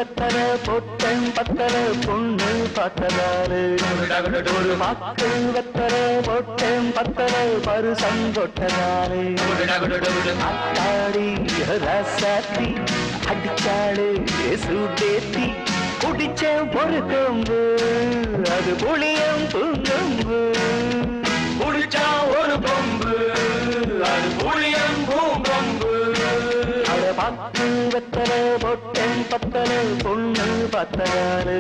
வெத்தல பொட்டன் பத்தல பொண்ணு பார்த்ததாரு ஒரு பாக்கு வெத்தல பொட்டன் பத்தல பருசம் கொட்டதாரு அத்தாடி ரசாத்தி அடிச்சாடு சுடேத்தி குடிச்ச ஒரு கொம்பு அது புளியம் பூங்கொம்பு குடிச்சா ஒரு கொம்பு அது புளியம் பூங்கொம்பு அத பாக்கு வெத்தல பொட்டன் பத்தல பொண்ணு பத்ததாரு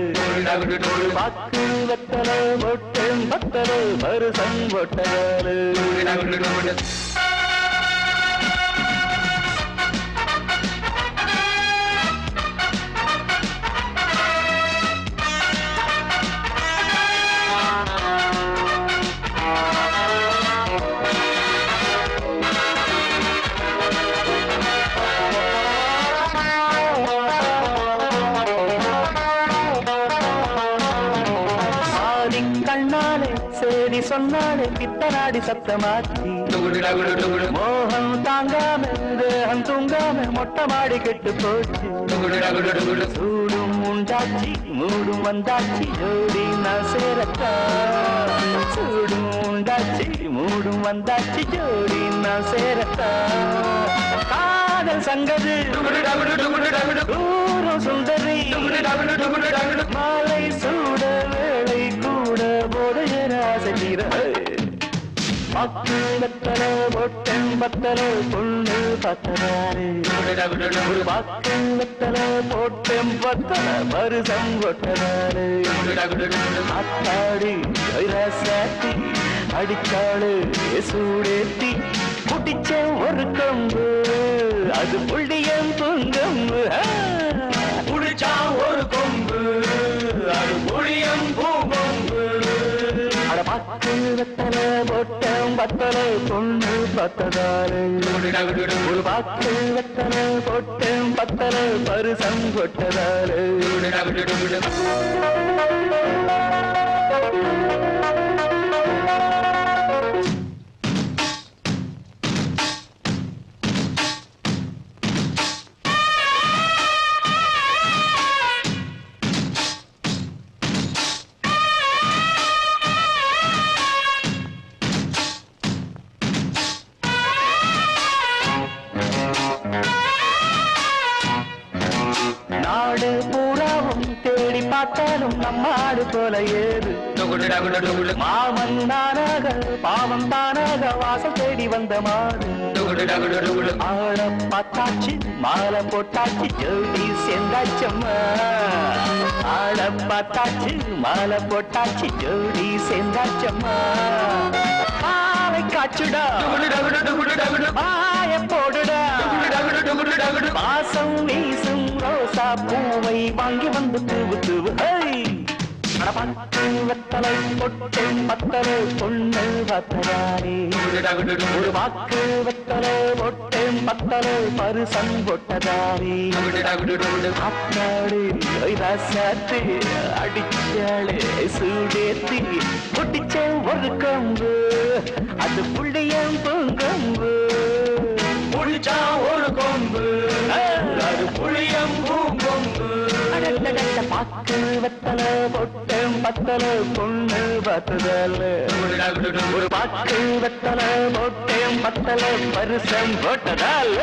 பாக்கு வெத்தல பொட்டன் பத்தல பருசம் கொட்டதாரு சொன்னாலே பித்தனாடி சத்தமாச்சி மோகம் தாங்காம தேகம் தூங்காம மொட்டை மாடி கெட்டு போச்சு சூடும் உண்டாச்சி மூடும் வந்தாச்சி ஜோடி நான் சேரத்தா சூடும் உண்டாச்சி மூடும் வந்தாச்சி ஜோடி நான் சேரத்தா காதல் சங்கது தூரம் சுந்தரி மாலை சூட வேளை கூட போதைய ராசகிர பாக்கு வெத்தல பொட்டன் பத்தல பொண்ணு பத்ததாரு ஒரு பாக்கு வெத்தல பொட்டன் பத்தல பருசம் கொட்டதாரு அத்தாடி சாத்தி அடிச்சாடு சூடேத்தி குடிச்ச ஒரு கொம்பு அது புள்ளியம் பொங்கம்பு குடிச்சா ஒரு கொம்பு அது புளியம் பூங்கொம்பு அட பாக்கு வெத்தல பொட்டம் பத்தல பொண்ணு பத்ததாரு ஒரு பாக்கு வெத்தல பொட்டம் பத்தல பருசம் கொட்டதாரு நாடு பூராவும் தேடி பார்த்தாலும் நம்ம ஆடு போல ஏது மாமன் தானாக பாவம் தானாக வாசல் தேடி வந்த மாடு ஆட பார்த்தாச்சு மாலை போட்டாச்சு ஜோடி சேர்ந்தாச்சம்மா ஆட பார்த்தாச்சு மாலை போட்டாச்சு ஜோடி சேர்ந்தாச்சம்மா பாவை காச்சுடா பாய போடுடா வாசம் வீசும் ரோசா பூவை வாங்கி வந்து தூவு தூவு பாக்கு வெத்தலை பொட்டன் பத்தலை பொண்ணு பத்ததாரே ஒரு பாக்கு வெத்தலை பொட்டன் பத்தலை பருசம் கொட்டதாரே அத்தாடு ரசாத்து அடிச்சாளே சூடேத்தி குடிச்ச ஒரு கொம்பு அது புள்ளியம் பூங்கொம்பு புடிச்சா ஒரு கொம்பு அது புளியம் பூங்கொம்பு பாக்கு வெத்தல பொட்டம் பத்தல பொண்ணு பத்ததல்ல ஒரு பாக்கு வெத்தல பொட்டம் பத்தல பருசம் போட்டதால்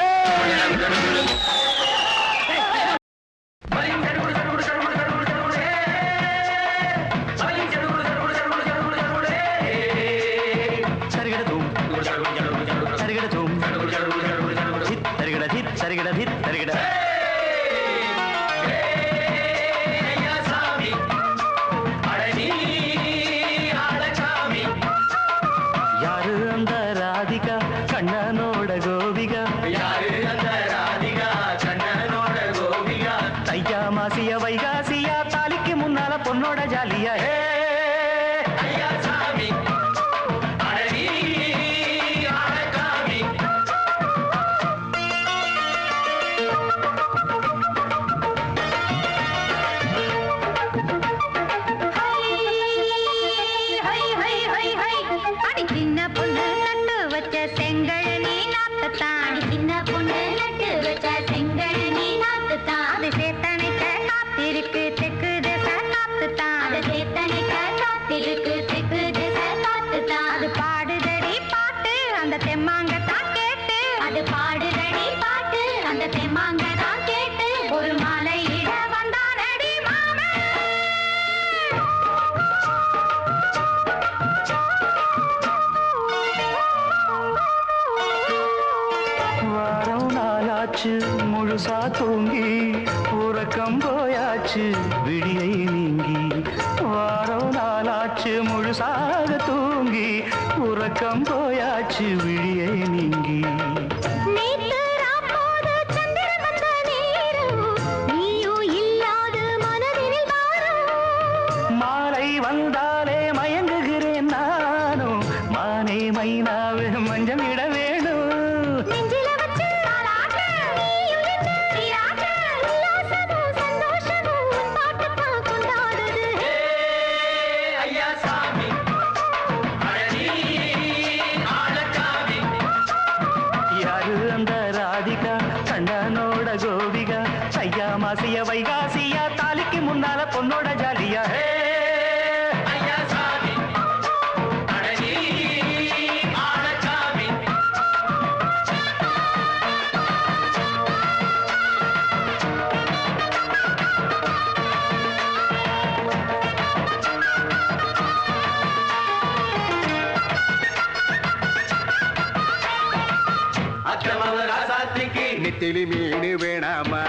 கண்ணனோட கோபிகா தையா மாசிய வைகாசியா தாலிக்கு முன்னால பொண்ணோட ஜாலியா போயாச்சு விடியை நீங்கி வாரோ நாளாச்சு முழுசாக தூங்கி உறக்கம் போயாச்சு விடியை நீங்கி மாலை வந்தாலே மயங்குகிறேன் நானும் மானே மைனாவே மஞ்சள் இட வேணும் யாரு அந்த ராதிகா கண்டனோட கோபிகா ஐயா மாசிய வைகாசியா தாலிக்கு முன்னால பொண்ணோட ஜாலியா நெத்திலி மீன் வேணாமா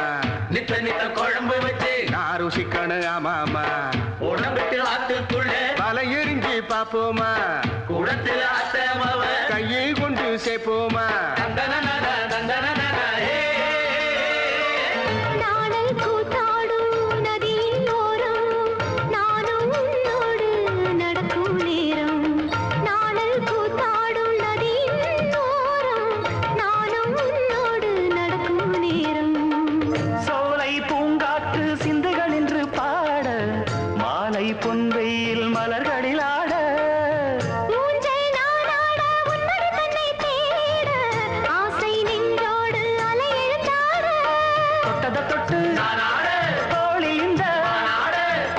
நித்த நித்த குழம்பு வச்சு நான் ருசிக்கணும் ஆமாமா உடம்புக்கு ஆத்துக்குள்ள பல எரிஞ்சு பாப்போமா குடத்துல அத்தமவ கையை கொண்டு சேர்ப்போமா பொன்வெயில் மலர்களில் ஆட தொட்டத தொட்டு தோழி இந்த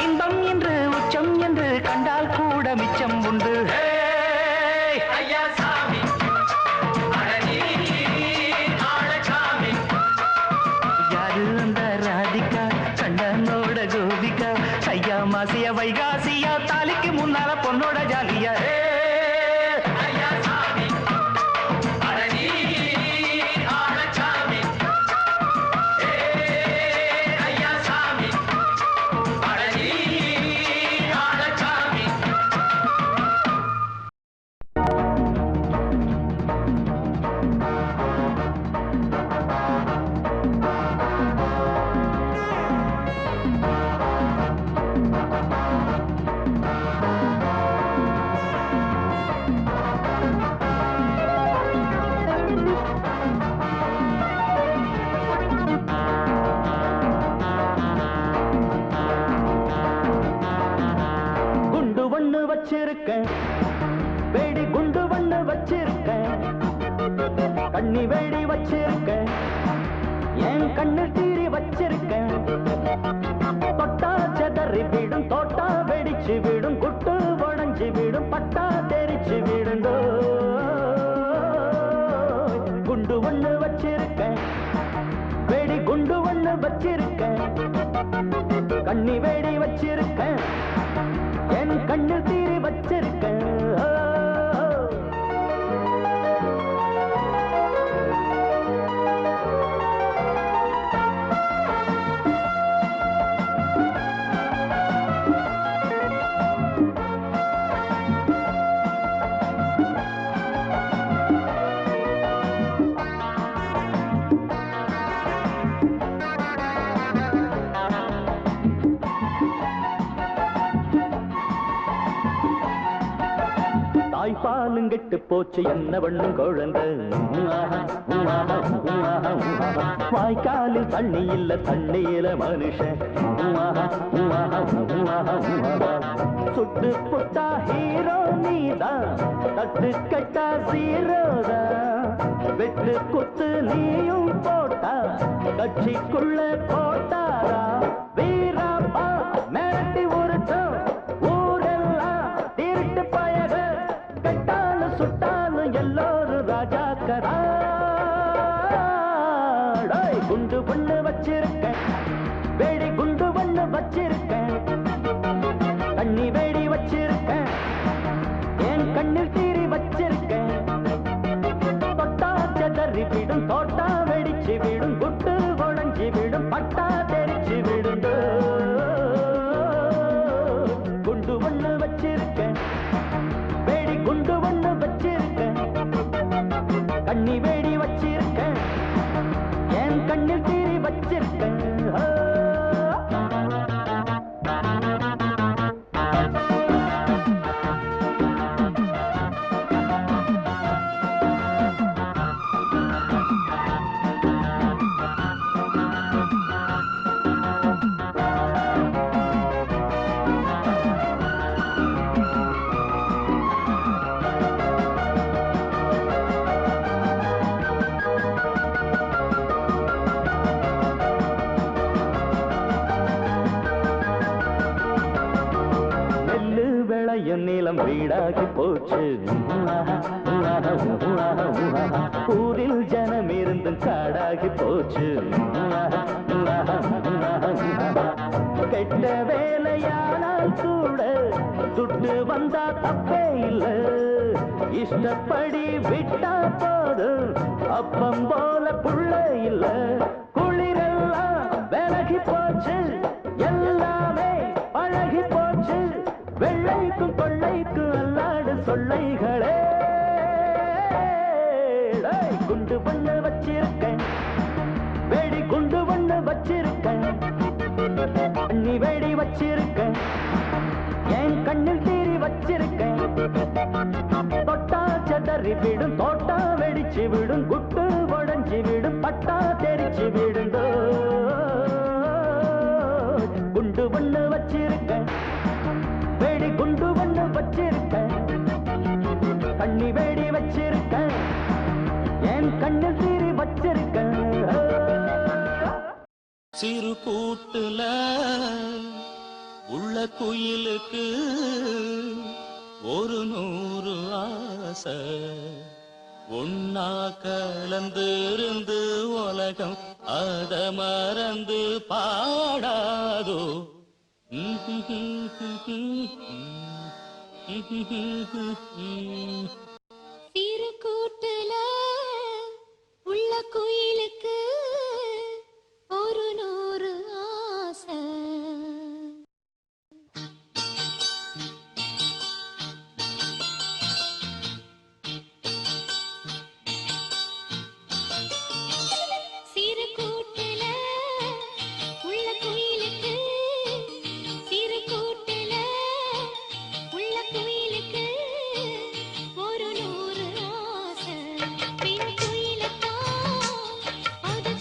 இன்பம் என்று உச்சம் என்று கண்டால் கூட மிச்சம் உண்டு யாரு அந்த ராதிகா கண்டனோட கோபிகா ஐயா மாசிய வைகாசியா தாலிக்கு முன்னால பொண்ணோட ஜாலியா வச்சிருக்கேன் வேடி குண்டு வண்ணு வச்சிருக்கேன் கண்ணி வேடி வச்சிருக்கேன் என் கண்ணு தீரி வச்சிருக்கேன் தொட்டா செதறி விடும் தோட்டா வெடிச்சு விடும் குட்டு உடஞ்சி விடும் பட்டா தெரிச்சு விடுந்தோ குண்டு ஒண்ணு வச்சிருக்கேன் வேடி குண்டு ஒண்ணு வச்சிருக்கேன் கண்ணி வேடி வச்சிருக்கேன் என் கண்ணில் தீரி வச்சிருக்கேன் தாய்ப்பாலும் கெட்டு போச்சு என்ன பண்ணும் குழந்தை வாய்க்காலில் தண்ணி இல்ல தண்ணியில மனுஷன் சுட்டு புட்டா ஹீரோ நீதான் தட்டு கட்டா சீரோதான் வெட்டு குத்து நீயும் போட்டா கட்சிக்குள்ள போட்டாரா வீராப்பா மிரட்டி உருட்டும் ஊரெல்லாம் திருட்டு பயக கட்டாலும் சுட்டாலும் எல்லோரும் ராஜாக்கரா குண்டு பொண்ணு வச்சிருக்கேன் வேடி குண்டு பொண்ணு வச்சிருக்கேன் கண்ணி வேடி வச்சிருக்கேன் என் கண்ணில் தீரி வச்சிருக்கேன் தொட்டா செதறி விடும் தோட்டா வெடிச்சு விடும் குட்டு உடஞ்சி விடும் பட்டா கண்ணி வேடி வச்சிருக்கேன் என் கண்ணில் தீரி வச்சிருக்கேன் நீளம் வீடாகி போச்சு ஊரில் ஜனம் இருந்தும் காடாகி போச்சு கெட்ட வேலையானால் கூட துட்டு வந்தா தப்பே இல்லை இஷ்டப்படி விட்டா போதும் அப்பம் போல புள்ள இல்ல குளிரெல்லாம் விலகி போச்சு எல்லாமே பழகி போச்சு வெள்ளைக்கும் கொள்ளைக்கும் அல்லாடு சொல்லைகளே குண்டு பண்ண வச்சிருக்கேன் வேடி குண்டு பண்ண வச்சிருக்கேன் நீ வேடி வச்சிருக்கேன் என் கண்ணில் தீரி வச்சிருக்கேன் தொட்டா செதறி விடும் தோட்டா வெடிச்சு விடும் குட்டு உடஞ்சி விடும் பட்டா தெரிச்சு விடுந்தோ குண்டு பண்ண வச்சிருக்கேன் வேடி குண்டு பண்ண வச்சிருக்கேன் கண்ணி வேடி வச்சிருக்கேன் என் கண்ணில் தீரி வச்சிருக்கேன் சிறு கூட்டுல உள்ள குயிலுக்கு ஒரு 100 ஆசை ஒன்னா கலந்திருந்து உலகம் அத மறந்து பாடாதோ சிறு கூட்டுல உள்ள குயிலுக்கு ஒரு 100 ஆசை சிறு கூட்டுல உள்ள குயிலுக்கு சிறு கூட்டுல உள்ள குயிலுக்கு ஒரு 100 ஆசை பெண் குயிலத்தான் அது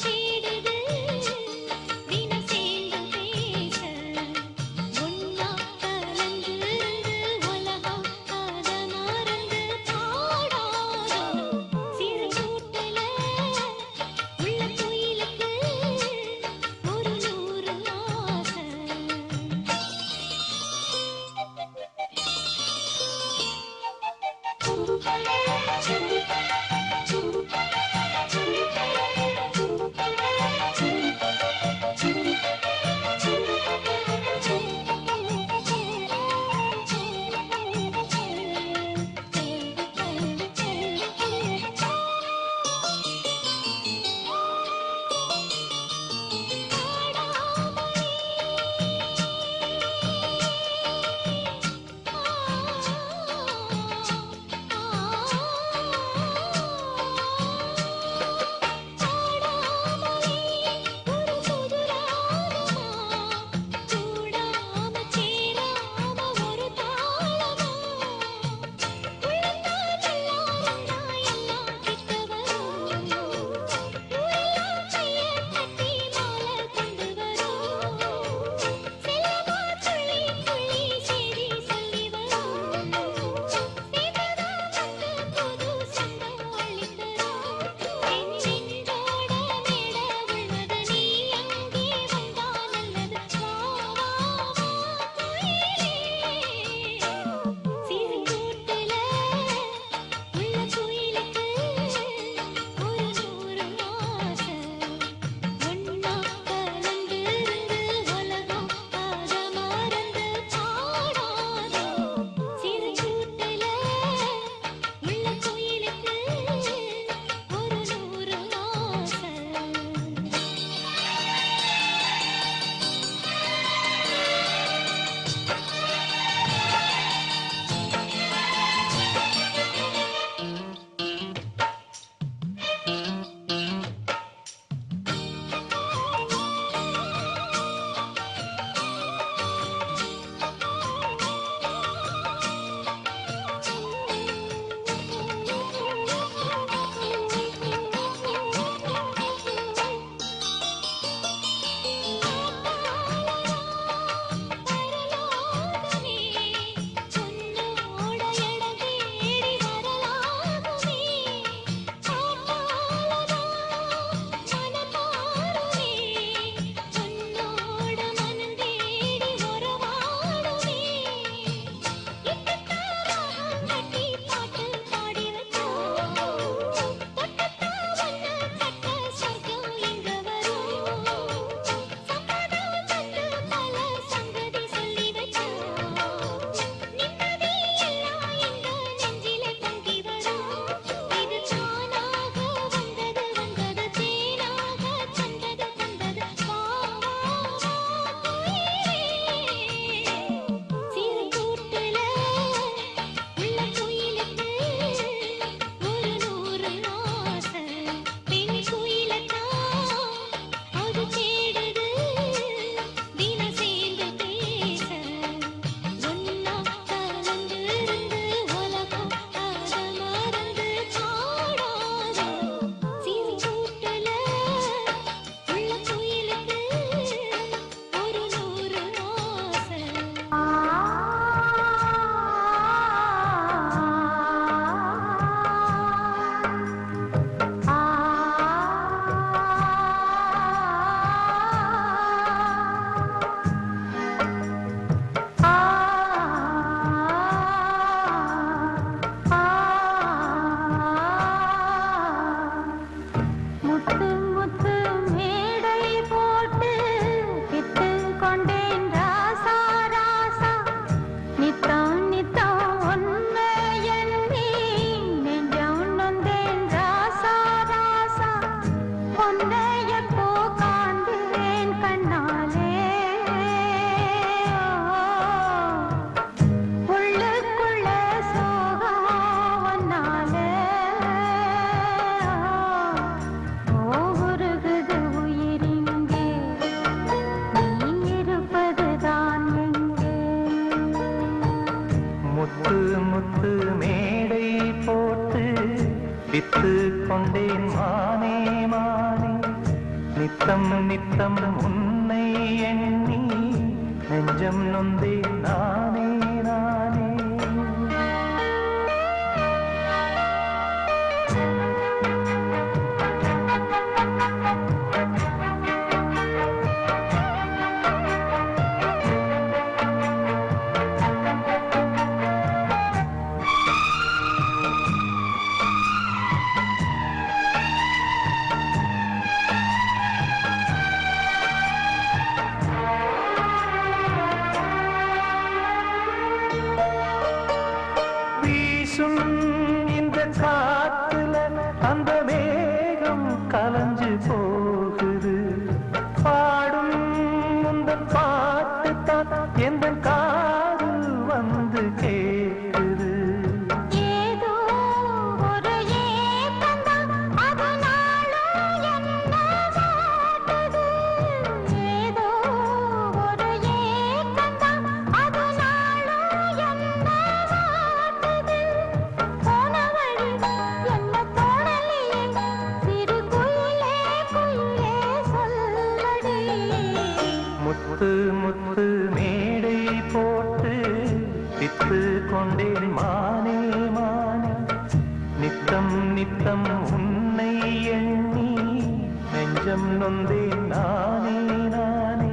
பித்து கொண்டேன் மானே மானே நித்தம் நித்தம் உன்னை எண்ணி நெஞ்சம் நொந்தேன் நானே நானே. இந்த காத்துல அந்த மேகம் கலஞ்சு போகுது பாடும் இந்த பாட்டு தான் எந்த காதில் வந்து கேட்குது. ஏதோ ஒரு ஏக்கம்தான் அது நாளும் என்ன வாட்டுது. ஏதோ ஒரு ஏக்கம்தான் அது நாளும் என்ன வாட்டுது. போன வழி என்ன தோணலையே சிறு குயிலே குயிலே சொல்லடி. முத்து முத்து மேடை போட்டு பித்து கொண்டேன் மானே மானே நித்தம் நித்தம் உன்னை எண்ணி நெஞ்சம் நொந்தேன் நானே நானே.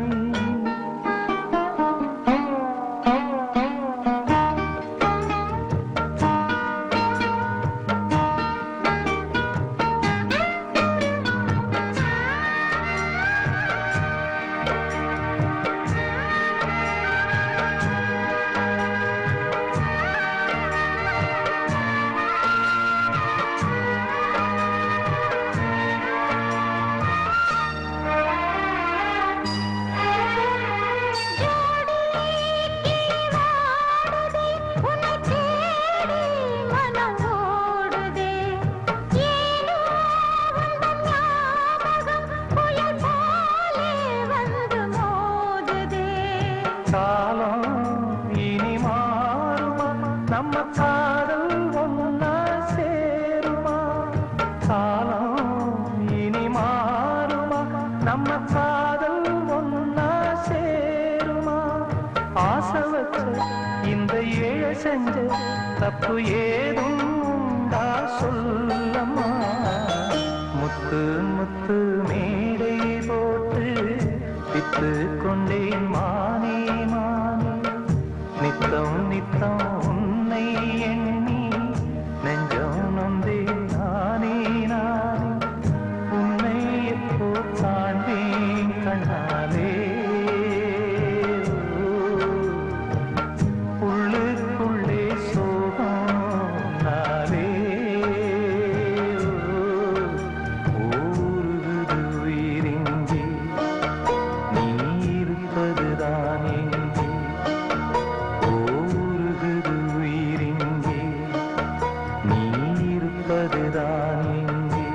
காலம் இனி மாறுமா நம்ம காதல் ஒன்னா சேருமா. காலம் இனி மாறுமா நம்ம காதல் ஒன்னா சேருமா. ஆசை வச்ச இந்த ஏழை செஞ்ச தப்பு ஏதும் உண்டா சொல்லம்மா. முத்து முத்து மேடை போட்டு பித்து கொண்டேன் மானே மானே நித்தம் நித்தம் உன்னை எண்ணி நெஞ்சம் நொந்தேன் நானே நானே. உன்னை எப்போ காண்பேன் கண்ணாலே உள்ளுக்குள்ளே சோகம் நாளே. ஊருகுது உயிரின்றி நீ இருப்பதுதான் எங்கே. ஊருகுது உயிரின்றி நீ இருப்பதுதான் எங்கே.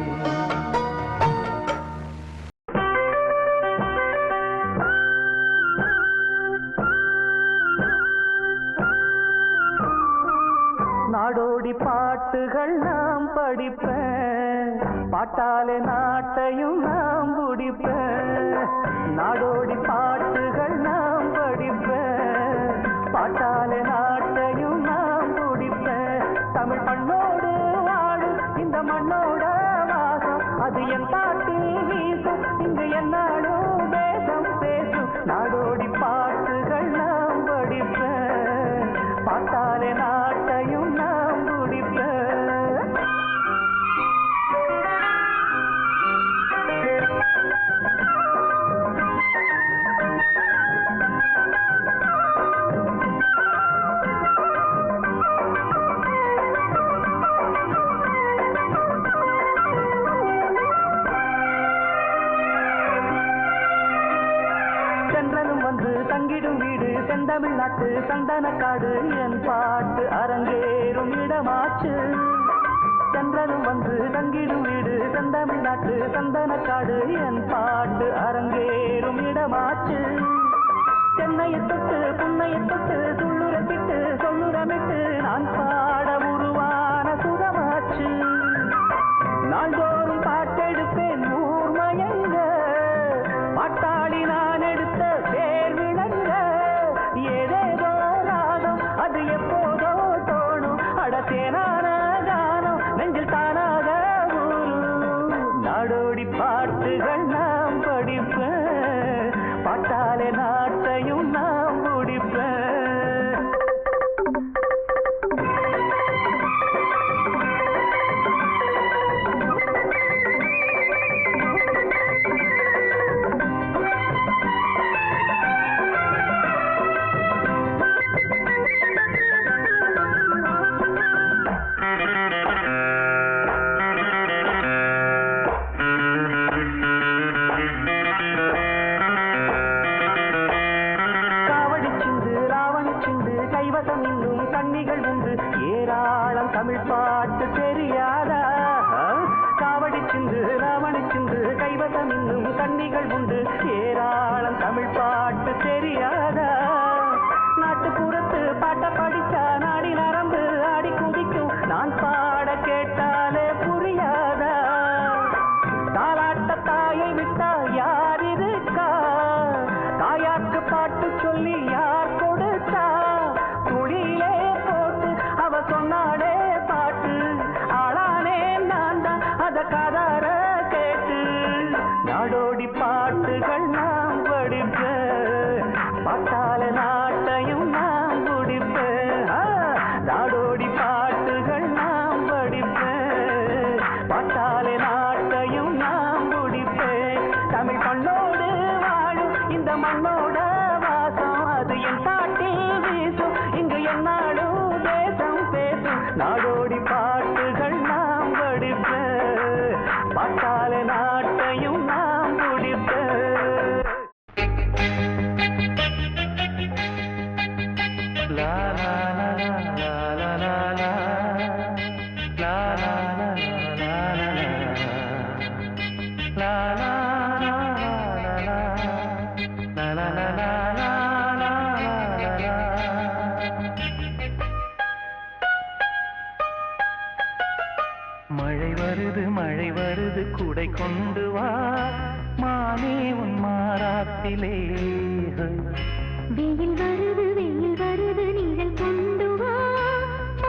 நாடோடி பாட்டுகள் நாம் படிப்பேன் பாட்டாலே நாட்டையும் நாம் முடிப்பேன். நாடோடி பாட்டுகள் நாம் படிப்பேன் பாட்டாலே நாட்டையும் நாம் முடிப்பேன். தமிழ் பண்ணோடு வாழும் இந்த மண்ணோட வாசம் அது என் பாட்டில் வீசும் இங்கு என்னாலும் தேசம் பேசும். நாடோடி பாட்டுகள் நாம் படிப்பேன் பாட்டாலே நாட்டையும் நாம் முடிப்பேன். சென்றலும் வந்து தங்கிடும் வீடு செந்தமிழ்நாட்டு சந்தனக்காடு என் பாட்டு அரங்கேறும் இடமாச்சு. சென்றலும் வந்து தங்கிடும் வீடு செந்தமிழ்நாட்டு சந்தனக்காடு என் பாட்டு அரங்கேறும் இடமாச்சு. சென்னையை தொட்டு புன்னையை தொட்டு துள்ளுரப்பிட்டு சொல்லுரமிட்டு நான் பாட உருவான சுகமாச்சு. தெரியாதா நாட்டுப்புறத்து பாட்ட படிச்சா நாடி நரம்பு ஆடி குதிக்கும் நான் பாட கேட்டாலே புரியாதா தாலாட்ட தாயை விட்டா யார் இருக்கா தாயாக்கு பாட்டு சொல்லி யார் கொடுத்தா துளியிலே போட்டு அவ சொன்னாடே பாட்டு ஆளானே நான் தான் அத காதார கேட்டு நாடோடி பாட்டுகள் நாம் படிப்பேன் பாட்டால நாட்டையும் நாம் குடிப்பேன் நாடோடி பாட்டுகள் நாம் படிப்பேன் பாட்டால நாட்டையும் நாம் குடிப்பேன் தமிழ் பண்ணோடு வாழும் இந்த மண்ணோட வாசம் அது என் பாட்டில் வீசும் இங்கு என்னாலும் தேசம் பேசும் நாடோடி பாட்டுகள் நாம் படிப்பேன் பாட்டால நாட்டையும் நாம் குடிப்பேன் லா லா லா லா லா லா லா லா லா லா லா லா மழை வருது குடை கொண்டு வா மானே உன் மாறாத்திலே வெயில் வருது நீங்கள் கொண்டு வா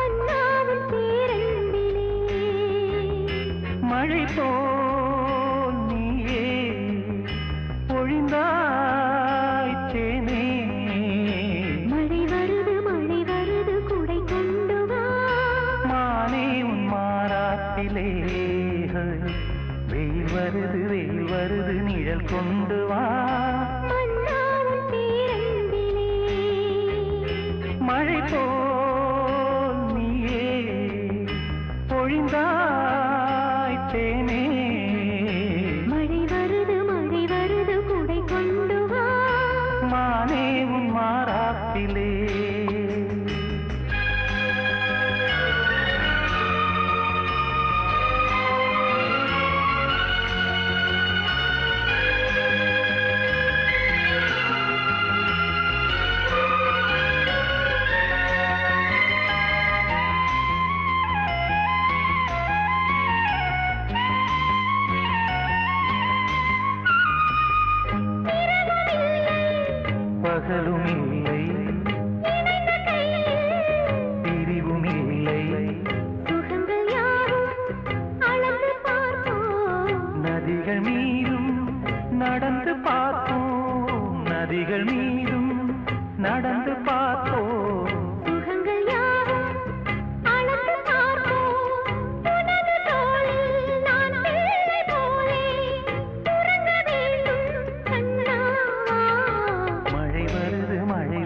அண்ணாவின் பேரன்பிலே மழை போல் நீயே பொழிந்தாய் தேனே மழை வருது குடை கொண்டு வா மானே உன் மாறாத்திலே வெயில் வருது நிழல் கொண்டு வா அண்ணாவின் பேரன்பிலே மழை போல் நீயே பொழிந்தாய் தேனே மழை வருது குடை கொண்டு வா மானே உன் மாறாத்திலே பகலும் இல்லை பிரிவும் இல்லை சுகங்கள் யாவும் அளந்து பார்ப்போம் நதிகள் மீதும் நடந்து பார்த்தோம் நதிகள் மீதும் நடந்து பார்த்தோம் சுகங்கள் யாவும் அளந்து பார்ப்போம் உனது தோளில் நான் பிள்ளை போலே உறங்க வேண்டும் கண்ணா மழை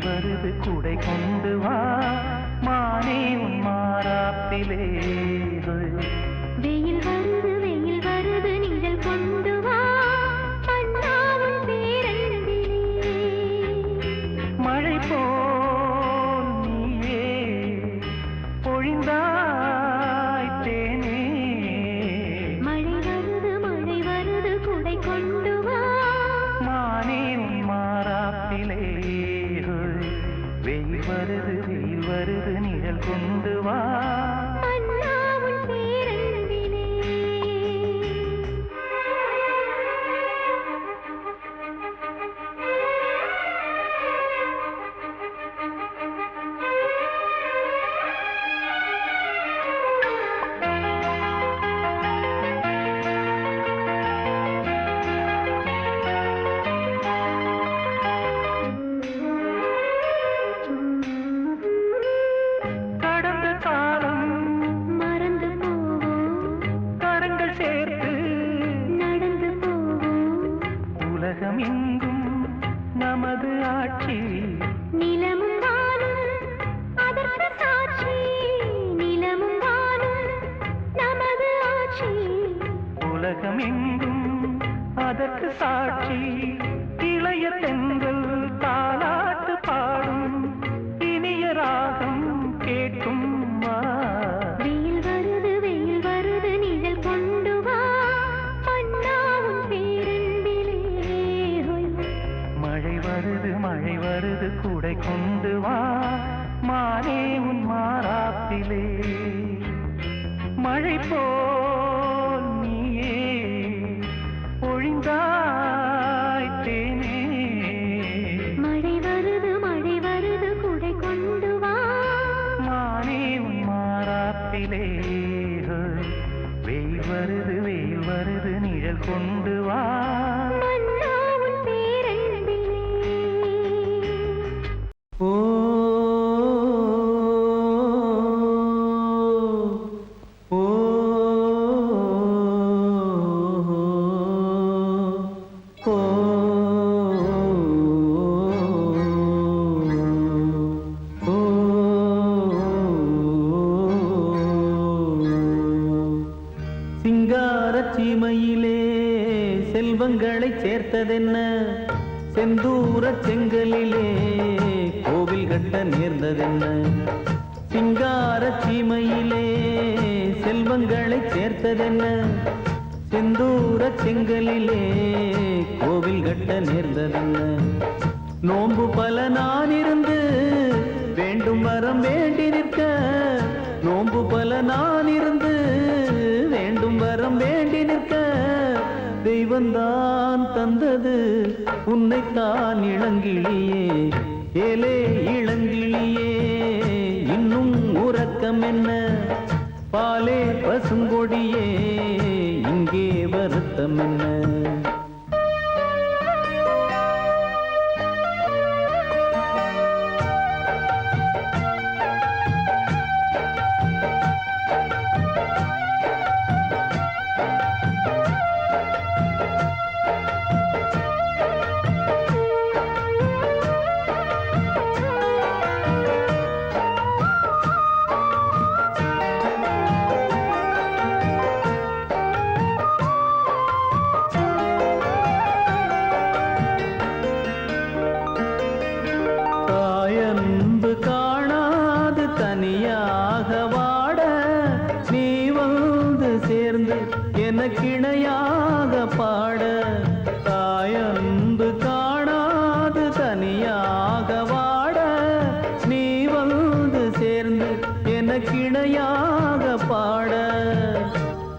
வருது குடை கொண்டு வா மானே உன் மாறாத்திலே வெயில் வருது நீங்கள் கொண்டு வா அண்ணாவின் பேரன்பிலே மழை போல் நீயே பொழிந்தாய் தேனே மழை வருது குடை கொண்டு வா மானே உன் மாறாத்திலே வெயில் வருது நிழல் கொண்டு வா அண்ணாவின் பேரன்பிலே கடந்த காலம் மறந்து போவோம் கரங்கள் சேர்த்து நடந்து போவோம் உலகம் எங்கும் நமது ஆட்சி நிலமும் வானும் அதற்கு சாட்சி நிலமும் வானும் நமது ஆட்சி உலகம் எங்கும் அதற்கு சாட்சி இளைய தென்றல் தாலாட்டு பாடும் இனிய ராகம் கேட்கும் வா வெயில் வருது நிழல் கொண்டு வா அண்ணாவின் பேரன்பிலே மழை வருது மழை வருது கூடை கொண்டு வா மானே உன் மாறாப்பிலே மழை போல் நீயே பொழிந்தாய் தேனே மழை வருது கூடை கொண்டு வா மானே உன் மாறாப்பிலே வெயில் வருது நிழல் கொண்டு வா மன்னா உன் பேரன்பிலே ஓ ஓ ஓ சிங்காரச் சீமையிலே செல்வங்களை சேர்த்ததென்ன செந்தூரச் செங்கலிலே கோவில் கட்ட நேர்ந்ததென்ன சிங்காரச் சீமையிலே செல்வங்களை சேர்த்ததென்ன செந்தூரச் செங்கலிலே கோவில் கட்ட நேர்ந்ததென்ன நோன்பு பல நான் இருந்து வேண்டும் வரம் வேண்டி நிற்க நோன்பு பல நான் இருந்து வேண்டும் வரம் வேண்டி நிற்க தெய்வந்தான் தந்தது உன்னைத்தான் இளங்கிளியே ஏலே இளங்கிளியே இன்னும் உறக்கம் என்ன பாலே பசுங்கொடியே இங்கே வருத்தம் என்ன தாயன்பு காணாது தனியாக வாட நீ வந்து சேர்ந்து எனக்கிணையாக பாட தாயன்பு காணாது தனியாக வாட நீ வந்து சேர்ந்து எனக்கிணையாக பாட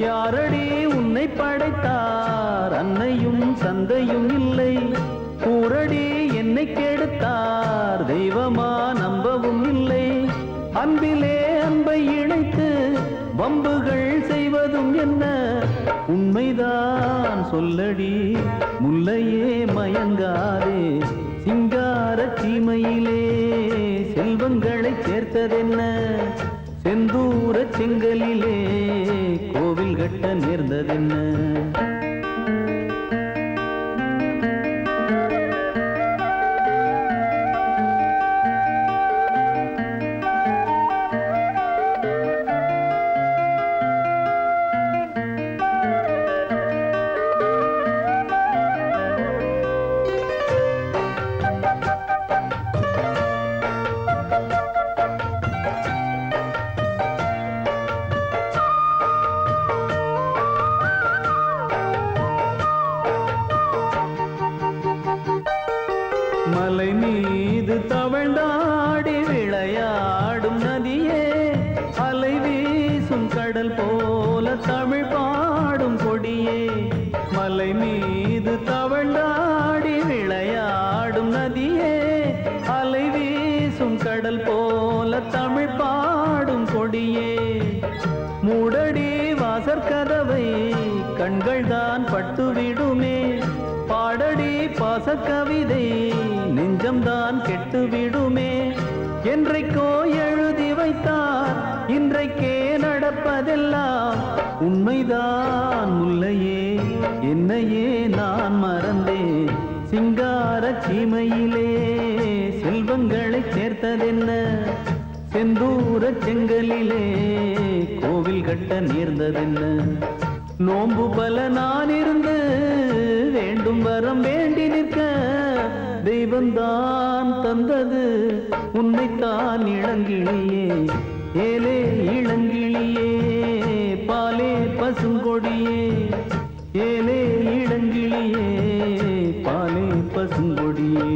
யாரடி உன்னை படைத்தார் அன்னையும் தந்தையும் இல்லை கூரடி என்னை கெடுத்தார் தெய்வமா நம்பவும் இல்லை அன்பிலே அன்பை இணைத்து வம்புகள் செய்வதும் என்ன உண்மைதான் சொல்லடி முல்லையே மயங்காதே சிங்காரச் சீமையிலே செல்வங்களை சேர்த்ததென்ன செந்தூரச் செங்கலிலே கோவில் கட்ட நேர்ந்ததென்ன மலை மீது தவழ்ந்தாடி விளையாடும் நதியே அலை வீசும் கடல் போல தமிழ் பாடும் கொடியே மலை மீது தவழ்ந்தாடி விளையாடும் நதியே அலை வீசும் கடல் போல தமிழ் பாடும் கொடியே மூடடி வாசற்கதவை கண்கள் தான் பட்டுவிடுமே பாடடி பாசக்கவிதை நெஞ்சம்தான் கெட்டுவிடுமே என்றைக்கோ எழுதி வைத்தார் இன்றைக்கே நடப்பதெல்லாம் உண்மைதான் முல்லையே என்னையே நான் மறந்தேன் சிங்காரச் சீமையிலே செல்வங்களை சேர்த்ததென்ன செந்தூரச் செங்கலிலே கோவில் கட்ட நேர்ந்ததென்ன நோன்பு பல நான் இருந்து வேண்டும் வரம் வேண்டி நிற்க தெய்வந்தான் தந்தது உன்னைத்தான் இளங்கிளியே ஏலே இளங்கிளியே பாலே பசுங்கொடியே ஏலே இளங்கிளியே பாலே பசுங்கொடியே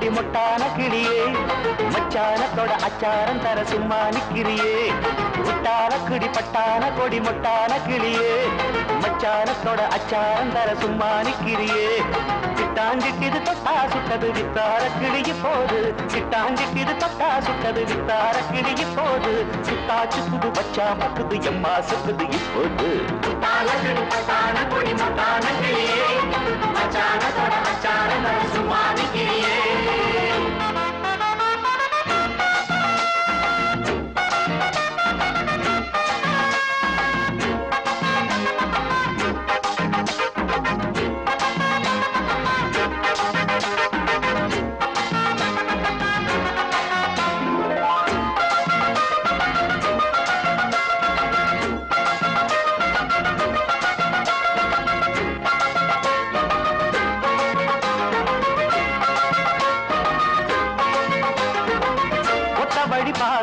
கொடி மொட்டான கிளியே மச்சானத்தோட அச்சாரம் தர சும்மா நிக்கிறியே முட்டான கிடி பட்டான கொடி மொட்டான கிளியே மச்சானத்தோட அச்சாரம் தர சும்மா நிக்கிறியே சிட்டாஞ்சிக்கிது தொட்டா சுட்டது வித்தார கிளிய போது சிட்டாஞ்சிக்கிது தொட்டா சுட்டது வித்தார கிளிய போது சுத்தா சுத்துது பச்சா பக்குது எம்மா சுக்குது இப்போது கொடி மொட்டான கிளியே மச்சானத்தோட அச்சாரம் தர சும்மா நிக்கிறியே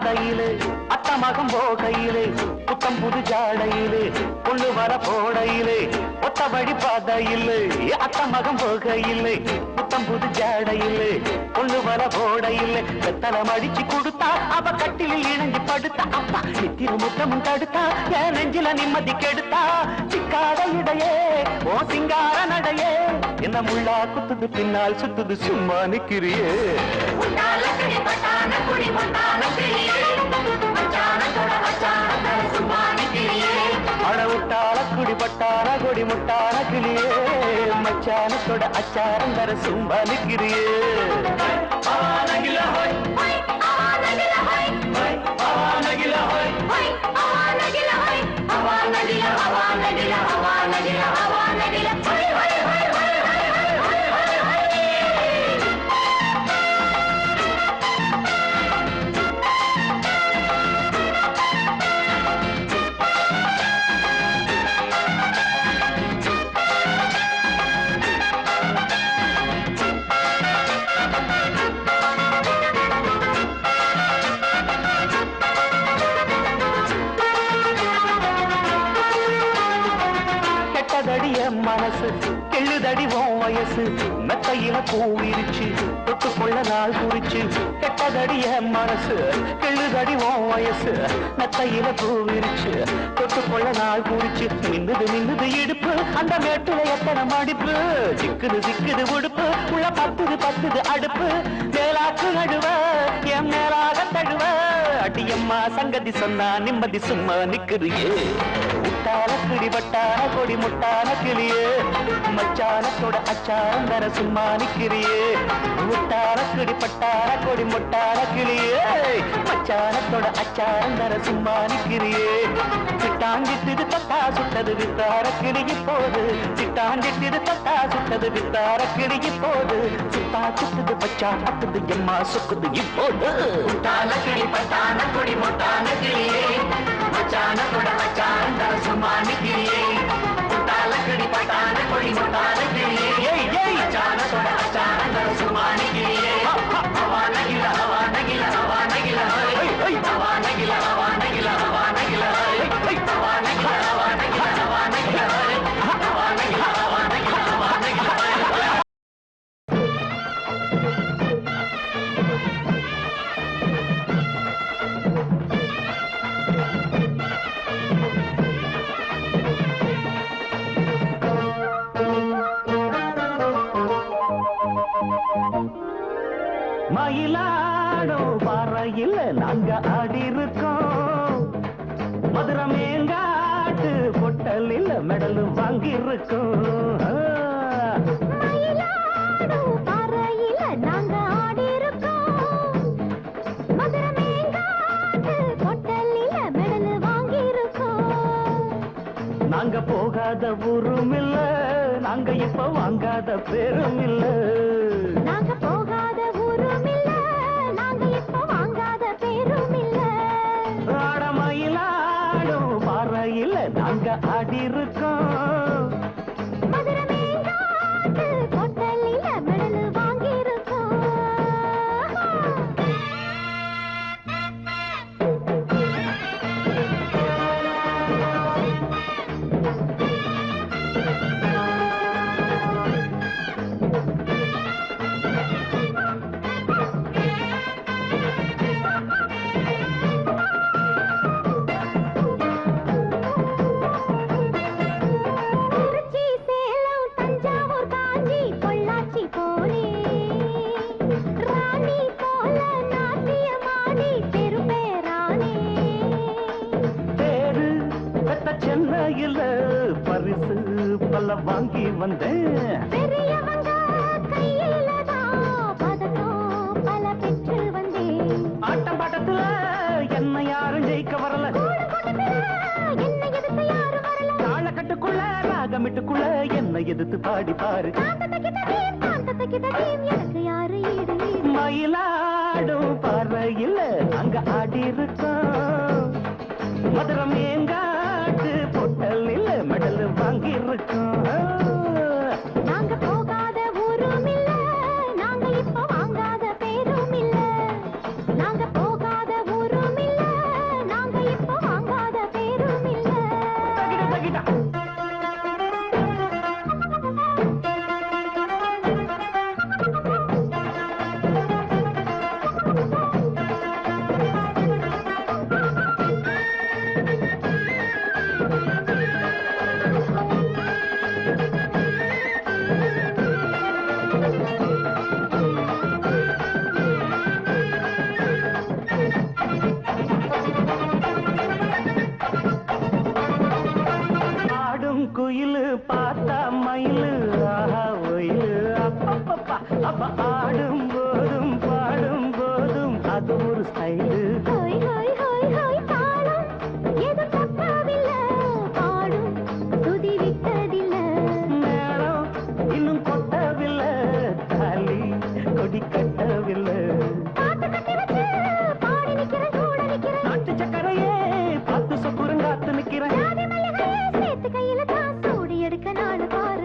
பாதையிலே அத்தமகம் போகையிலே புத்தம் புது ஜாடையிலே கொள்ளு வர போடையிலே ஒத்தபடி பாதையிலே அத்தமகம் போகையிலே புத்தம் புது ஜாடையிலே கொள்ளு வர போடையிலே வெத்தலம் அடிச்சு கொடுத்தா அவ கட்டிலில் இணைஞ்சு படுத்தா அப்பா நித்திர முத்தமும் தடுத்தா என் நெஞ்சில நிம்மதி கெடுத்தா சிக்காத இடையே ஓ சிங்கார நடையே என்ன முள்ளா குத்துது பின்னால் சுத்துது சும்மா நிக்கிறியே அடவுட்டால குடிபட்டான கொடி முட்டான கிளியே மச்சானத்தோட அச்சாரம் தர சும்மா நிக்கிறியே மனசு கெள்ளுதடி உன் வயசு மெத்தையில பூவிரிச்சு தொட்டுக்கொள்ள நாள் குறிச்சு கெட்டதடிய மனசு கெள்ளுதடி உன் வயசு மெத்தையில பூவிரிச்சு தொட்டுக்கொள்ள நாள் குறிச்சு மின்னுது மின்னுது இடுப்பு அந்த மேட்டுல எத்தனை மடிப்பு சிக்குது சிக்குது உடுப்பு உள்ள பத்துது அடுப்பு மேலாக்கு நடுவ என் மேலாக தழுவ அடியம்மா சங்கதி சொன்னா நிம்மதி சும்மா நிக்கிறியே முட்டான கிடிபட்டான கொடி முட்டான கிளியே மச்சானத்தோட அச்சாரம் தர சும்மா நிக்கிறியே முட்டான கிடிபட்டான கொடி முட்டான கிளியே மச்சானத்தோட அச்சாரம் தர சும்மா நிக்கிறியே சிட்டாஞ்சிட்டு தட்டா சுட்டது வித்தார கிளிய போது சிட்டாஞ்சிட்டு தட்டா சுட்டது வித்தார கிளிய போது சுத்தா சுத்துது பச்சா பத்துது எம்மா சுக்குது இப்போது முட்டான கிடிபட்டான கொடி முட்டான கிளியே மச்சானத்தோட அச்சாரம் தர சும்மா நிக்கிறியே முட்டால கிடிபட்டான கொடி முட்டான கிளியே மச்சானத்தோட அச்சாரம் தர சும்மா நிக்கிறியே ஹவா நகில ஹவா நகில ஹவா நகில ஹவா நகில ஹவா நகில ஹவா நகில ஹவா நகில ஹவா நகில ஹவா நகில ஹவா நகில ஹவா நகில ஹவா நகில மயிலாடோ பாறையில் நாங்க ஆடி இருக்கோம் மதுரை மேங்காட்டு பொட்டலில் மெடல் வாங்கி இருக்கோம் நாங்க போகாத ஊரும் இல்ல நாங்க இப்ப வாங்காத பேரும் இல்ல நாங்க போகாத ஊரும் இல்ல நாங்க இப்ப வாங்காத பேரும் இல்ல ஆடமயிலாடும் பாறையில் நாங்க ஆடி இருக்கோம் மதுரை மேங்காட்டு பொட்டலில மெடல் வாங்கி இருக்கோம் வாங்கி வந்தேன். பெரியவங்க கையிலதான் பதக்கம் பல பெற்று வந்தேன். ஆட்டம் பாட்டத்துல என்ன யாரும் ஜெயிக்க வரல. என்ன எதிர்த்து யாரும் வரல. தாளக்கட்டுக்குள்ள ராகமிட்டுக்குள்ள என்ன எதிர்த்து பாடி பாரு. தாந்தத்தகிததீம் எனக்கு யாரு ஈடு ஈடு. மயிலாடும் பறையில் அங்க ஆடி இருக்கோம். மதுரம் ஏங்காட்டு பொட்டலில் மெடல் வாங்கி இருக்கோம். நாங்க போகாத ஊரும் இல்ல, நாங்க இப்ப வாங்காத பேரும் இல்ல. நாங்க போகாத ஊரும் இல்ல, நாங்க இப்ப வாங்காத பேரும் இல்ல. தகிட தகிட ஆடும் குயிலு பார்த்தா மயிலு ஆஹா ஒயிலு அப்பப்பப்பா. அப்ப ஆடும் போதும் பாடும் போதும் அது ஒரு ஸ்டைலு. ஹோய் ஹோய் ஹோய் ஹோய் தாளம் எது தப்பாவில்ல, பாடும் துதி விட்டதில்ல. மேளம் இன்னும் கொட்டவில்லை, தாலி கொடி கட்டவில்லை. பாட்டு கட்டி வச்சு பாடி நிக்கிறேன், கூட நிக்கிறேன். நாட்டு சக்கரையே பார்த்து சொக்குறங்காத்து நிக்கிறேன். ஜாதி மல்லிகையே சேர்த்து கையில தான் சூடி எடுக்க நாடு பாரு.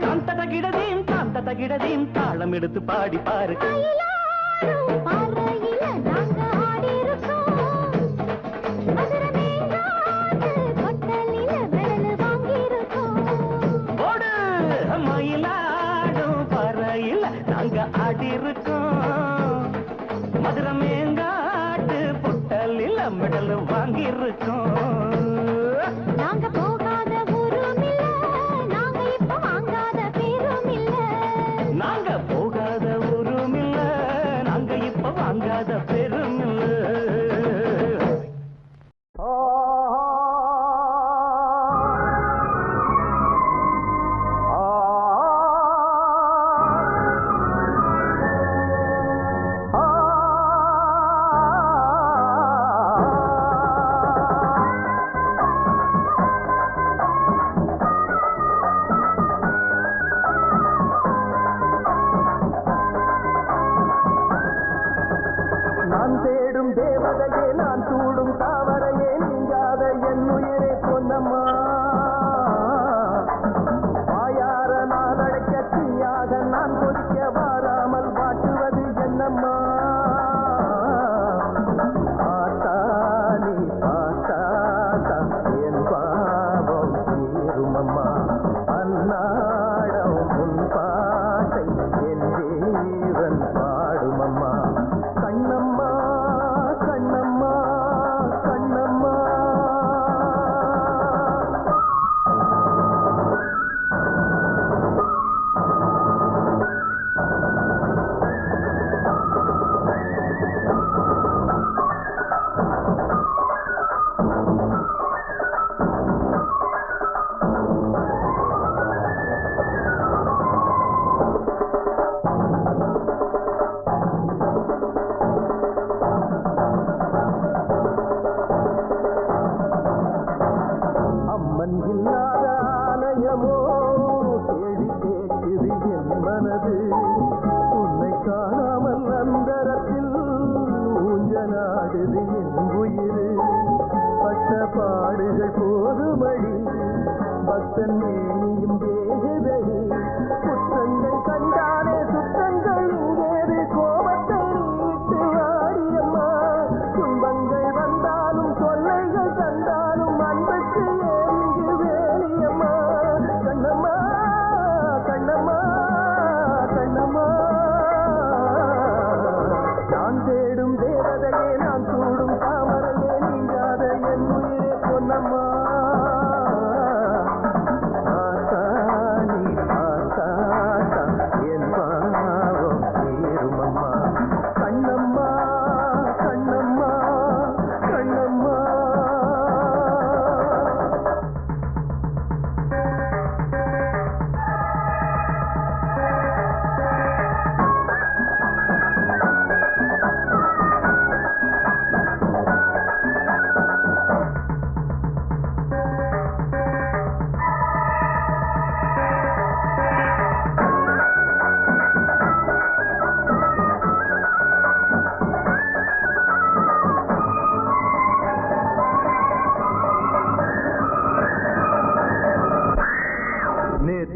தாந்த தகிடதீம் தாளம் எடுத்து பாடி பாரு. மயிலாடும் பாறையில நாங்க ஆடி இருக்கோம். மதுரை மேங்காட்டு கொட்டலில மெடல் வாங்கி இருக்கோம். ஓடு மயிலாடும் பறையில் நாங்க ஆடி இருக்கோம். மதுரை மேங்காட்டு பொட்டலில் மெடல் வாங்கி இருக்கோம். நாங்க போகாத ஊரும் இல்ல, நாங்க இப்ப வாங்காத பேரும் இல்ல. நாங்க போகாத ஊரும் இல்ல, நாங்க இப்ப வாங்காத பெரும்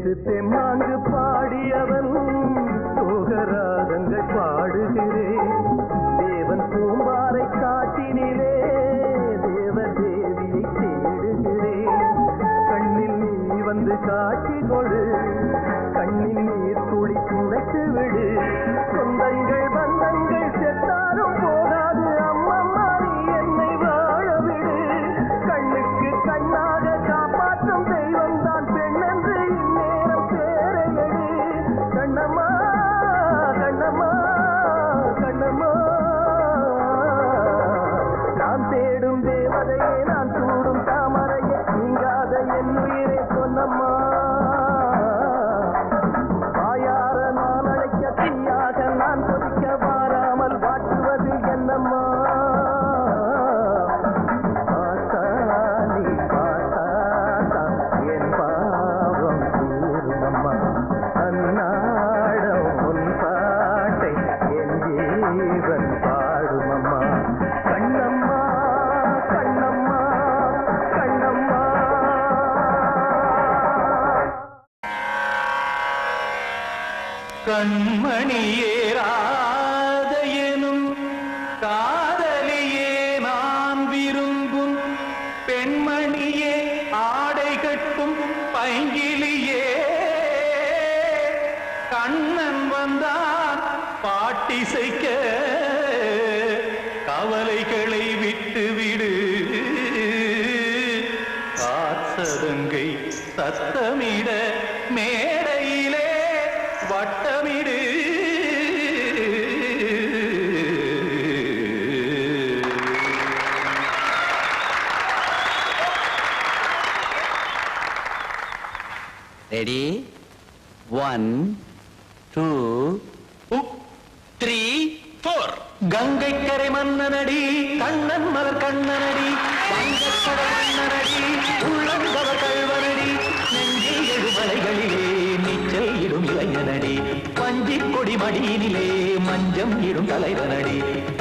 நேற்று தெம்மாங்கு பாடியவன் சோகராகங்கள் பாடுகிறேன். தேவன் பூம்பாறை காட்டினிலே தேவ தேவியை தேடுகிறேன். கண்ணில் நீ வந்து காட்சி கொடு, கண்ணின் நீர் துளி துடைத்து விடு. சொந்தங்கள் பந்தங்கள் செத்தாலும் போகாது, அம்மம்மா நீ என்னை வாழ விடு. கண்ணுக்கு கண்ணாக காப்பாற்றும் தெய்வம் தான் பெண் என்று இந்நேரம் பேரையடு. கண்ணம்மா கண்ணம்மா கண்ணம்மா, நான் தேடும் தேவதையே, நான் சூடும் தாமரையே, நீங்காத என் உயிரே பொன்னம்மா. வாயார நான் அழைக்க தீயாக நான் கொதிக்க வாராமல் வாட்டுவது என்னம்மா. பாத்தானி பாத்தாத்தா என் பாவம் தீருமம்மா. அந்நாடம் உன் பாட்டை என் ஜீவன் பாடுமம்மா. கண்ணம்மா கண்ணம்மா கண்ணம்மா. கண்மணியேராத எனும் காதலியே நான் விரும்பும் பெண்மணியே, ஆடை கட்டும் பைங்கிலியே. கண்ணன் வந்தான் பாட்டிசைக்க, கவலைகளை விட்டுவிடு. காசதங்கை சத்தமிட மேடையிலே வட்டமிடு. ரெடி 1 2 3 4. கங்கை கரை மன்னனடி, கண்ணன் மலர் கண்ணனடி, வங்கக்கடல் மன்னனடி, உள்ளங்கவர் கல்வனடி, நெஞ்சில் எழுமலைகளிலே நீச்சல் இடும் இளைஞனடி, வஞ்சிக் கொடி மடியினிலே மஞ்சம் இடும் தலைவனடி.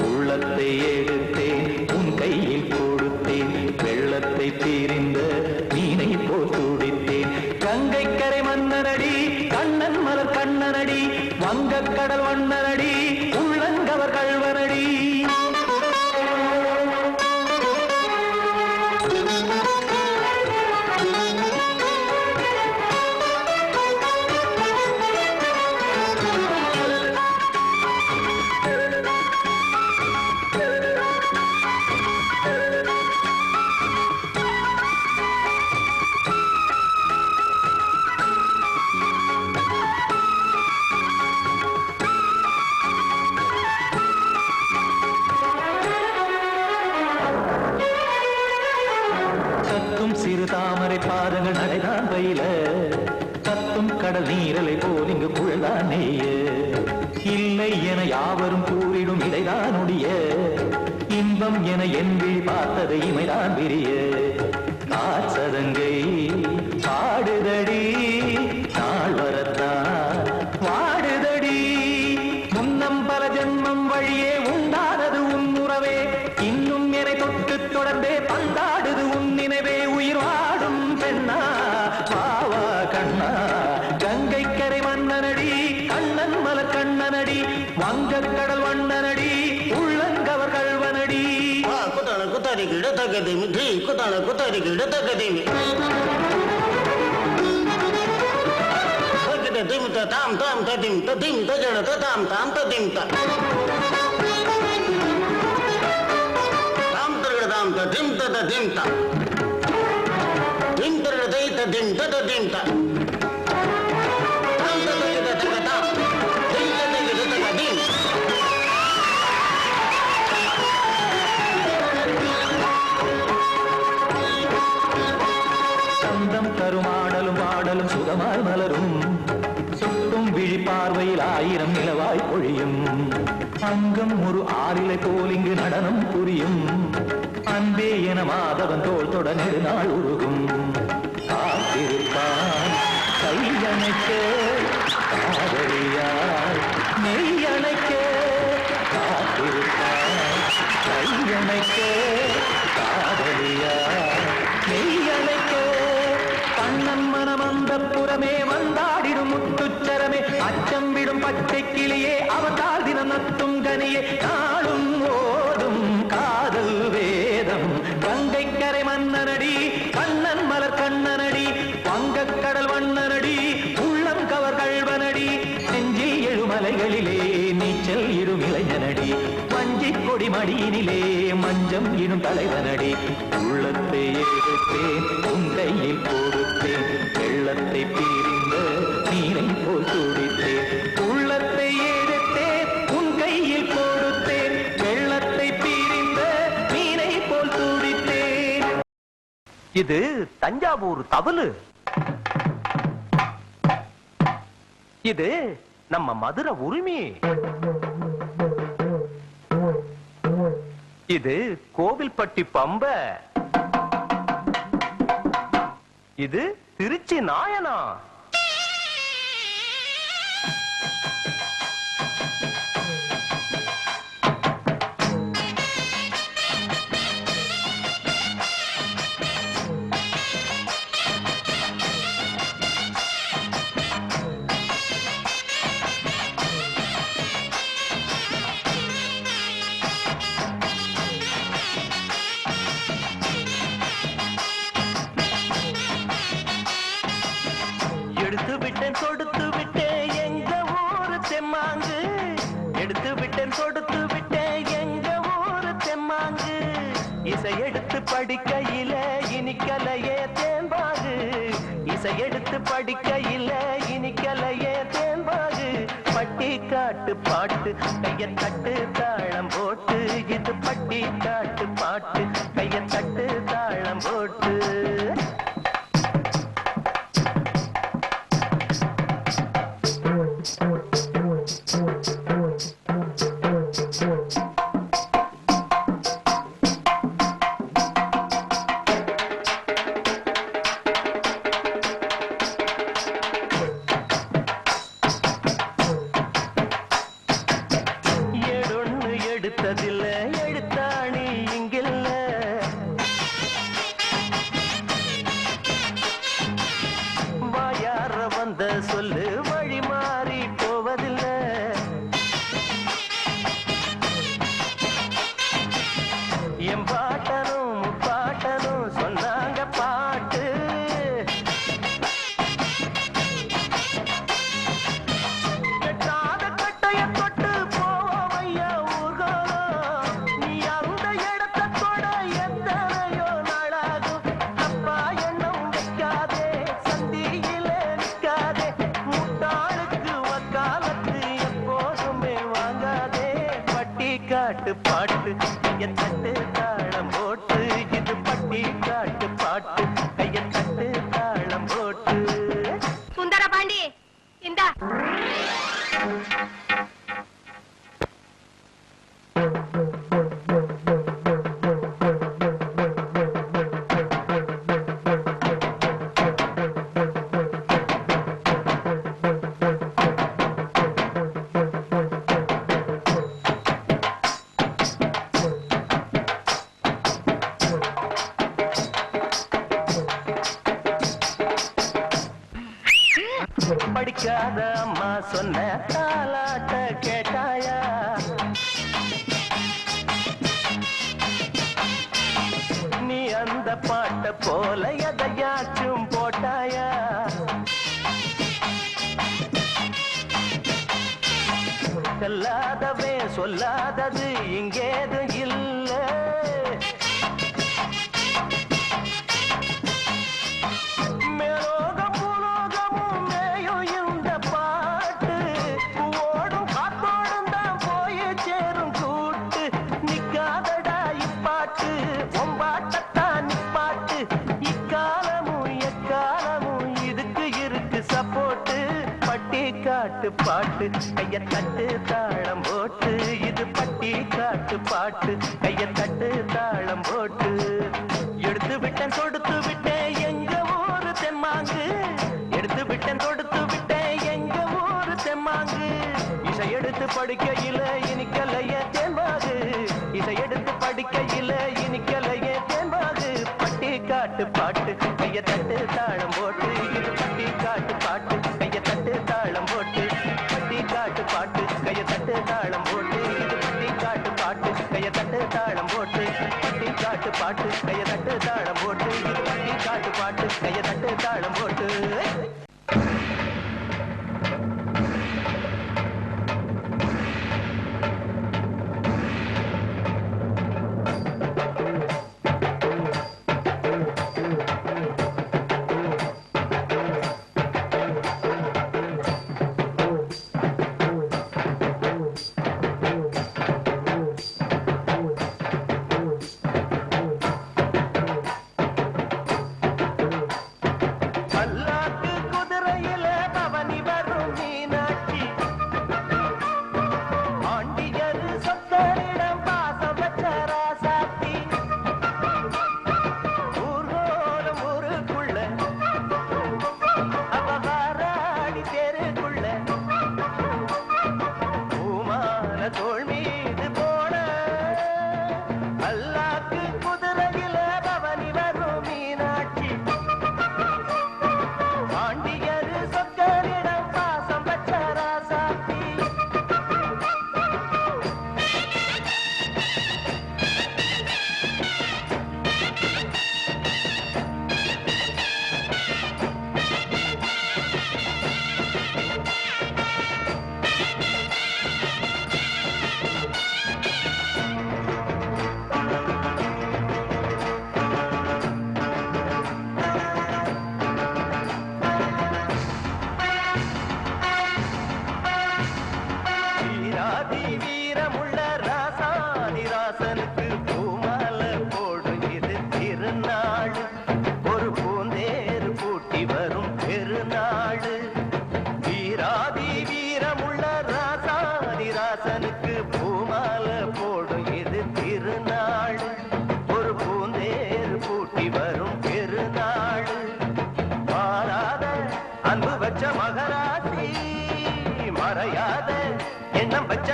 உள்ளத்தை எடுத்தேன் உன் கையில் கொடுத்தேன், வெள்ளத்தை தீரிந்த மீனை போல் துடித்தேன். கங்கை கரை மன்னனடி, கண்ணன் மலர் கண்ணனடி, வங்கக்கடல் மன்னனடி, உள்ளங்கவர் கல்வனடி. சிறு தாமரை பாதங்கள் நடைதான் பயில, கத்தும் கடல் நீரலை போல் இங்கு குழல்தான் நெய்ய. இல்லை என யாவரும் கூறிடும் இடைதான் ஒடிய, இன்பம் என என் விழி பார்த்தது இமைதான் விரிய. காசதங்கை பாடுதடி நாள் வரத்தான் வாடுதடி, முன்னம் பல ஜென்மம் வழியே உண்டானது உன் உறவே, இன்னும் என்னை தொட்டு தொடர்ந்தே பந்தாடுது உன் நினைவே. உயிர் வாடும் பெண்ணா பாவா கண்ணா, கங்கை கரை மன்னனடி, கண்ணன் மலர் கண்ணனடி, வங்கக்கடல் வண்ணனடி, உள்ளங்கவர் கல்வனடி. குத்தான குத்தாரி கிட தகதிமி தி குத்தான குத்தாரி கிட தகதிமி ககிட திம் த தாம் தாம் ததிம் ததிம் தஜட த தாம் தாம் ததிம் த தாம் தரட தாம் ததிம் த ததிம் த திம் தரட தை ததிம் த ததிம் த தாம் தரட த தக தாம் திம் த தக த ததிம். சந்தம் கருமாடலும் பாடலும் சுகமாய் மலரும், சுட்டும் விழி பார்வையில் ஆயிரம் நிலவாய் பொழியும். அங்கம் ஒரு ஆறிலை போல் இங்கு நடனம் புரியும், அன்பே என மாதவன் தோள் தொட நெடுநாள் உருகும். காத்திருப்பான் கையணைக்க காதலியார் மெய்யணைக்க, காத்திருப்பான் கையணைக்க காதலியார் மெய்யணைக்க. கண்ணன் மனம் அந்த புறமே வந்த பச்சை கிளியே அவதால் தினம் நத்தும் கனியே நாளும் ஓடும் காதல் வேதம் கங்கைக்கரை மன்னனடி கண்ணன் மலர் கண்ணனடி வங்கக்கடல் வண்ணனடி உள்ளம் கவர் கள்வனடி நெஞ்சில் எழுமலைகளிலே நீச்சல் இடும் இளைஞனடி வஞ்சி கொடி மடியினிலே மஞ்சம் இடும் தலைவனடி உள்ளத்தை எடுத்தேன் உன் கையில் கொடுத்தேன் வெள்ளத்தை பிரிந்த நீரை போல் துடித்தேன் உள்ளத்தை எடுத்தேன் உன் கையில் கொடுத்தேன் வெள்ளத்தை பிரிந்த நீரை போல் துடித்தேன். இது தஞ்சாவூர் தவளு, இது நம்ம மதுரை உரிமை, இது கோவில்பட்டி பம்ப, இது திருச்சி நாயனா. எடுத்து விட்டேன் கொடுத்து விட்டேன் எங்க ஊரு தெம்மாங்கு, எடுத்து விட்டேன் கொடுத்து விட்டேன் எங்க ஊரு தெம்மாங்கு, இசை எடுத்து படிக்கையில இனிக்கலையே தேன்பாகு, இசை எடுத்து படிக்கையில இனிக்கலையே தேன்பாகு, பட்டி காட்டு பாட்டு கைய தட்டு தாளம் போட்டு, இது பட்டி காட்டு பாட்டு கைய தட்டு தாளம் போட்டு. எடுத்ததில்ல எழுத்தாணி இங்கில்ல, வாயார வந்த சொல்லு வழி மாறி போவதில்லை, என் பாட்டனும் பாட்டனும் சொன்னாங்க பாட்டு, கெட்டாத கட்டைய தொட்டு போவையா ஊர்கோலம், நீ அந்த இடத்தை தொட எத்தனையோ நாளாகும், அப்பா எண்ணம் வைக்காதே சந்தியில நிற்காதே, முட்டாளுக்கு வக்காலத்து எப்போதுமே வாங்காதே, பட்டி காட்டு பாட்டு கைய தட்டு தாளம் போட்டு, இது பட்டி காட்டு பாட்டு கைய தட்டு தாளம் போட்டு. சுந்தர பாண்டி இந்தா படிக்காத அம்மா சொன்ன தாலாட்ட கேட்டாயா, நீ அந்த பாட்ட போல எதையாச்சும் போட்டாயா, சொல்லாதவே சொல்லாதது இங்கேது இல்ல, மேலோகம் புலோகமும் மேயும் இந்த பாட்டு, ஓடும் காத்தோடும் தான் போய் சேரும் கூட்டு, நிக்காதடா இப்பாட்டு ஒம்பாட்டத்தான் நிப்பாட்டு, இக்காலமும் எக்காலமும் இதுக்கு இருக்கு சப்போட்டு, பட்டி காட்டு பாட்டு கைய தட்டு தாளம் போட்டு, இது பட்டி காட்டு பாட்டு கைய தட்டு தாளம் போட்டு. எடுத்து விட்டேன் கொடுத்து விட்டேன் எங்க ஊரு தெம்மாங்கு, எடுத்து விட்டேன் கொடுத்து விட்டேன் எங்க ஊரு தெம்மாங்கு, இசை எடுத்து படிக்கையில இனிக்கலைய தேன்பாகு, இசை எடுத்து படிக்கையில இனிக்கலைய தேன்பாகு, பட்டி காட்டு பாட்டு கைய தட்டு தாளம் போட்டு, இது பட்டி காட்டு பாட்டு கைய தட்டு தாளம் போட்டு, பட்டி காட்டு பாட்டு கைய தட்டு தாளம் போட்டு இது பட்டி காட்டு பாட்டு கைய தட்டு தாளம் போட்டு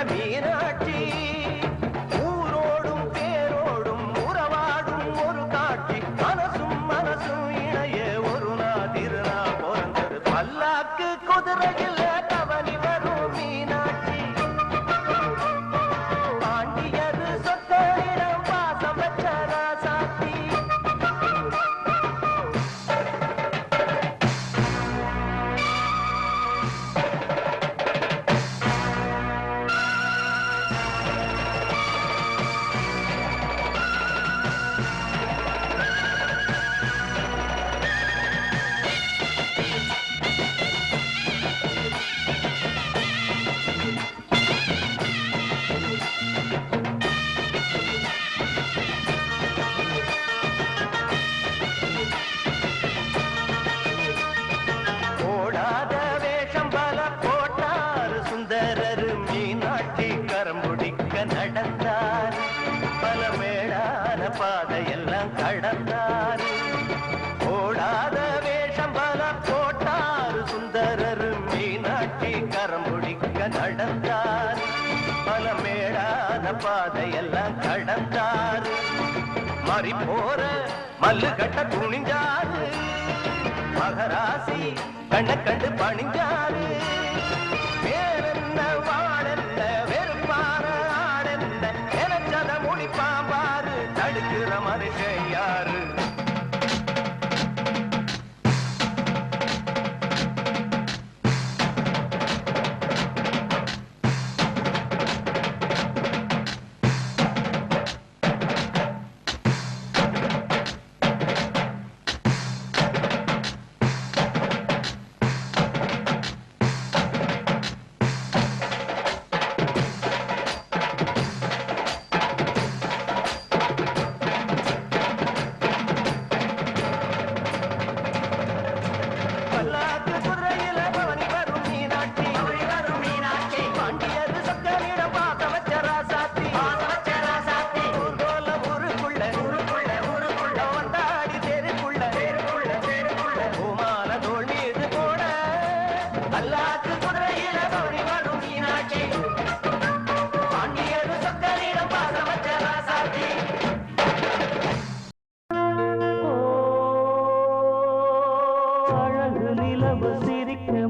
மீனாட்சி ஊரோடும் பேரோடும் உறவாடும் ஒரு காட்சி மனசும் மனசும் இணைய ஒரு திருநா பிறந்தது பல்லாக்கு குதிரையில் தவறி வரும் மீனாட்சி பாண்டியது சொத்தரிடம் பாசம் வச்ச ராசாத்தி நடந்தார் பல மேடான பாதையெல்லாம் கடந்தார் ஓடாத வேஷம் பல போட்டார் சுந்தரர் மீனாட்சி கரம் பிடிக்க நடந்தார் பல மேடான பாதையெல்லாம் கடந்தார் மாறி போற மல்லு கட்ட துணிஞ்சாரு மகராசி கண்ண கண்டு பணிஞ்சாரு வேறென்ன வாழென்ன வெறுப்பான ஆடென்ன எனச்சத முடிப்பாம்பாரு தடுக்கிற மனுஷன் யாரு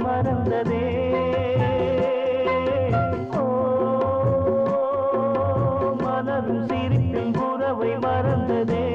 மறந்ததே மலரும் சிரிப்பில் உறவை மறந்ததே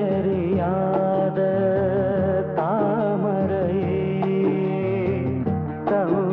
தாயறியாத தாமரையே தம்